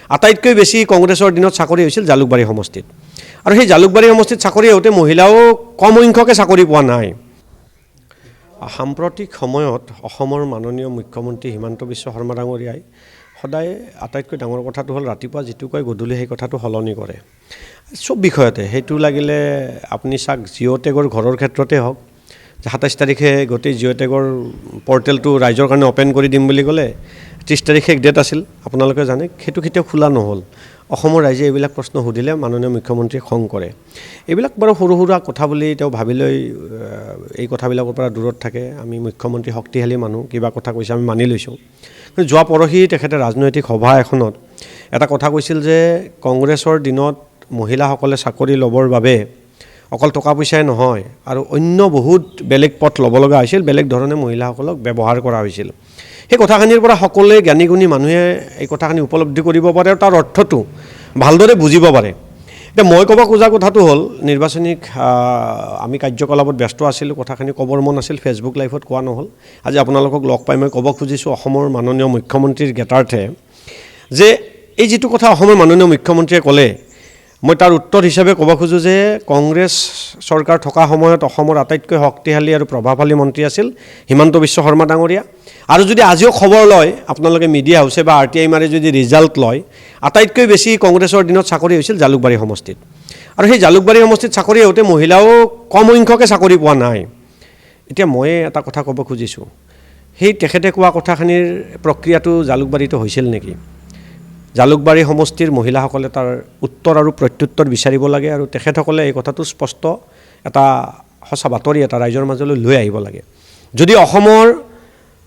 আটাইতকৈ বেছি কংগ্ৰেছৰ দিনত চাকৰি হৈছিল জালুকবাৰী সমষ্টিত আৰু সেই জালুকবাৰী সমষ্টিত চাকৰি হওঁতে মহিলাও কম সংখ্যকে চাকৰি পোৱা নাই সাম্প্ৰতিক সময়ত অসমৰ মাননীয় মুখ্যমন্ত্ৰী হিমন্ত বিশ্ব শৰ্মা ডাঙৰীয়াই সদায় আটাইতকৈ ডাঙৰ কথাটো হ'ল ৰাতিপুৱা যিটো কয় গধূলি সেই কথাটো সলনি কৰে সব বিষয়তে সেইটো লাগিলে আপুনি চাওক জিঅ' টেগৰ ঘৰৰ ক্ষেত্ৰতে হওক ২৭ তাৰিখে গোটেই জিঅ' টেগৰ পৰ্টেলটো ৰাইজৰ কাৰণে অপেন কৰি দিম বুলি ক'লে ৩০ তাৰিখে এক ডেট আছিল আপোনালোকে জানে সেইটো কেতিয়াও খোলা নহ'ল অসমৰ ৰাইজে এইবিলাক প্ৰশ্ন সুধিলে মাননীয় মুখ্যমন্ত্ৰীয়ে খং কৰে এইবিলাক বাৰু সৰু সুৰা কথা বুলি তেওঁ ভাবি লৈ এই কথাবিলাকৰ পৰা দূৰত থাকে আমি মুখ্যমন্ত্ৰী শক্তিশালী মানুহ কিবা কথা কৈছে আমি মানি লৈছোঁ কিন্তু যোৱা পৰহি তেখেতে ৰাজনৈতিক সভা এখনত এটা কথা কৈছিল যে কংগ্ৰেছৰ দিনত মহিলাসকলে চাকৰি ল'বৰ বাবে অকল টকা পইচাই নহয় আৰু অন্য বহুত বেলেগ পথ ল'ব লগা হৈছিল বেলেগ ধৰণে মহিলাসকলক ব্যৱহাৰ কৰা হৈছিল সেই কথাখিনিৰ পৰা সকলোৱে জ্ঞানী গুণী মানুহে এই কথাখিনি উপলব্ধি কৰিব পাৰে আৰু তাৰ অৰ্থটো ভালদৰে বুজিব পাৰে এতিয়া মই ক'ব খোজা কথাটো হ'ল নিৰ্বাচনিক আমি কাৰ্যকলাপত ব্যস্ত আছিলোঁ কথাখিনি ক'বৰ মন আছিল ফেচবুক লাইভত কোৱা নহ'ল আজি আপোনালোকক লগ পাই মই ক'ব খুজিছোঁ অসমৰ মাননীয় মুখ্যমন্ত্ৰীৰ জ্ঞাতাৰ্থে যে এই যিটো কথা অসমৰ মাননীয় মুখ্যমন্ত্ৰীয়ে ক'লে মই তাৰ উত্তৰ হিচাপে ক'ব খোজোঁ যে কংগ্ৰেছ চৰকাৰ থকা সময়ত অসমৰ আটাইতকৈ শক্তিশালী আৰু প্ৰভাৱশালী মন্ত্ৰী আছিল হিমন্ত বিশ্ব শৰ্মা ডাঙৰীয়া আৰু যদি আজিও খবৰ লয় আপোনালোকে মিডিয়া হাউচে বা RTI মাৰি যদি ৰিজাল্ট লয় আটাইতকৈ বেছি কংগ্ৰেছৰ দিনত চাকৰি হৈছিল জালুকবাৰী সমষ্টিত আৰু সেই জালুকবাৰী সমষ্টিত চাকৰি হওঁতে মহিলাও কম সংখ্যকে চাকৰি পোৱা নাই এতিয়া মই এটা কথা ক'ব খুজিছোঁ সেই তেখেতে কোৱা কথাখিনিৰ প্ৰক্ৰিয়াটো জালুকবাৰীতো হৈছিল নেকি জালুকবাৰী সমষ্টিৰ মহিলাসকলে তাৰ উত্তৰ আৰু প্ৰত্যুত্তৰ বিচাৰিব লাগে আৰু তেখেতসকলে এই কথাটো স্পষ্ট এটা সঁচা বাতৰি এটা ৰাইজৰ মাজলৈ লৈ আহিব লাগে যদি অসমৰ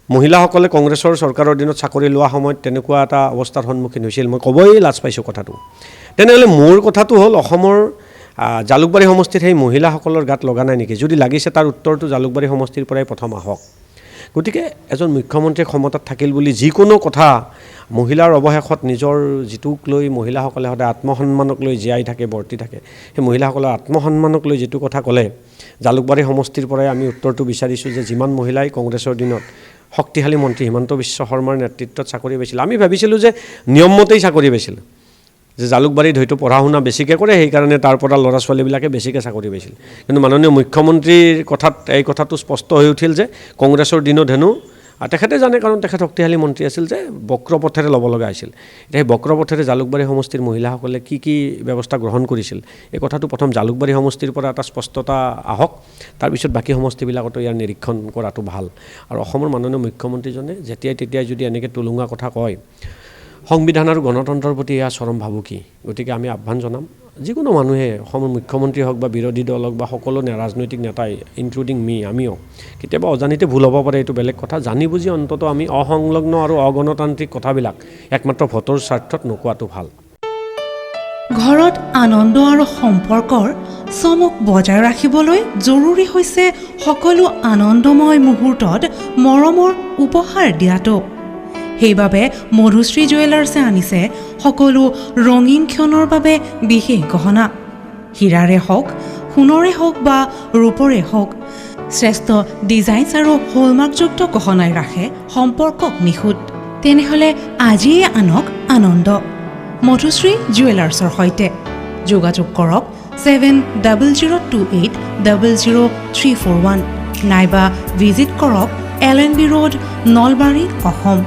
মহিলাসকলে কংগ্ৰেছৰ চৰকাৰৰ দিনত চাকৰি লোৱা সময়ত তেনেকুৱা এটা অৱস্থাৰ সন্মুখীন হৈছিল মই ক'বই লাজ পাইছোঁ কথাটো তেনেহ'লে মোৰ কথাটো হ'ল অসমৰ জালুকবাৰী সমষ্টিত সেই মহিলাসকলৰ গাত লগা নাই নেকি যদি লাগিছে তাৰ উত্তৰটো জালুকবাৰী সমষ্টিৰ পৰাই প্ৰথম আহক গতিকে এজন মুখ্যমন্ত্ৰী ক্ষমতাত থাকিল বুলি যিকোনো কথা মহিলাৰ অৱশেষত নিজৰ যিটোক লৈ মহিলাসকলে সদায় আত্মসন্মানক লৈ জীয়াই থাকে বৰ্তি থাকে সেই মহিলাসকলৰ আত্মসন্মানক লৈ যিটো কথা ক'লে জালুকবাৰী সমষ্টিৰ পৰাই আমি উত্তৰটো বিচাৰিছোঁ যে যিমান মহিলাই কংগ্ৰেছৰ দিনত শক্তিশালী মন্ত্ৰী হিমন্ত বিশ্ব শৰ্মাৰ নেতৃত্বত চাকৰি পাইছিল আমি ভাবিছিলোঁ যে নিয়মমতেই চাকৰি পাইছিল যে জালুকবাৰীত হয়তো পঢ়া শুনা বেছিকৈ কৰে সেইকাৰণে তাৰ পৰা ল'ৰা ছোৱালীবিলাকে বেছিকৈ চাকৰি পাইছিল কিন্তু মাননীয় মুখ্যমন্ত্ৰীৰ কথাত এই কথাটো স্পষ্ট হৈ উঠিল যে কংগ্ৰেছৰ দিনত হেনো তেখেতে জানে কাৰণ তেখেত শক্তিশালী মন্ত্ৰী আছিল যে বক্ৰপথেৰে ল'ব লগা হৈছিল এতিয়া সেই বক্ৰপথেৰে জালুকবাৰী সমষ্টিৰ মহিলাসকলে কি ব্যৱস্থা গ্ৰহণ কৰিছিল এই কথাটো প্ৰথম জালুকবাৰী সমষ্টিৰ পৰা এটা স্পষ্টতা আহক তাৰপিছত বাকী সমষ্টিবিলাকতো ইয়াৰ নিৰীক্ষণ কৰাটো ভাল আৰু অসমৰ মাননীয় মুখ্যমন্ত্ৰীজনে যেতিয়াই তেতিয়াই যদি এনেকৈ টুলুঙা কথা কয় সংবিধান আৰু গণতন্ত্ৰৰ প্ৰতি এয়া চৰম ভাবুকি গতিকে আমি আহ্বান জনাম যিকোনো মানুহে অসমৰ মুখ্যমন্ত্ৰী হওক বা বিৰোধী দল হওক বা সকলো ৰাজনৈতিক নেতাই ইনক্লুডিং আমিও কেতিয়াবা অজানিতে ভুল হ'ব পাৰে এইটো বেলেগ কথা জানি বুজি অন্ততঃ আমি অসংলগ্ন আৰু অগণতান্ত্ৰিক কথাবিলাক একমাত্ৰ ভোটৰ স্বাৰ্থত নোকোৱাটো ভাল ঘৰত আনন্দ আৰু সম্পৰ্কৰ চমক বজাই ৰাখিবলৈ জৰুৰী হৈছে সকলো আনন্দময় মুহূৰ্তত মৰমৰ উপহাৰ দিয়াটো সেইবাবে মধুশ্ৰী জুৱেলাৰ্ছে আনিছে সকলো ৰঙীন ক্ষণৰ বাবে বিশেষ গহনা হীৰাৰে হওক সোণৰে হওক বা ৰূপৰে হওক শ্ৰেষ্ঠ ডিজাইনছ আৰু হলমাৰ্কযুক্ত গহনাই ৰাখে সম্পৰ্কক নিখুঁত তেনেহ'লে আজিয়ে আনক আনন্দ মধুশ্ৰী জুৱেলাৰ্ছৰ সৈতে যোগাযোগ কৰক 7002800341 নাইবা ভিজিট কৰক LNB ৰোড নলবাৰী অসম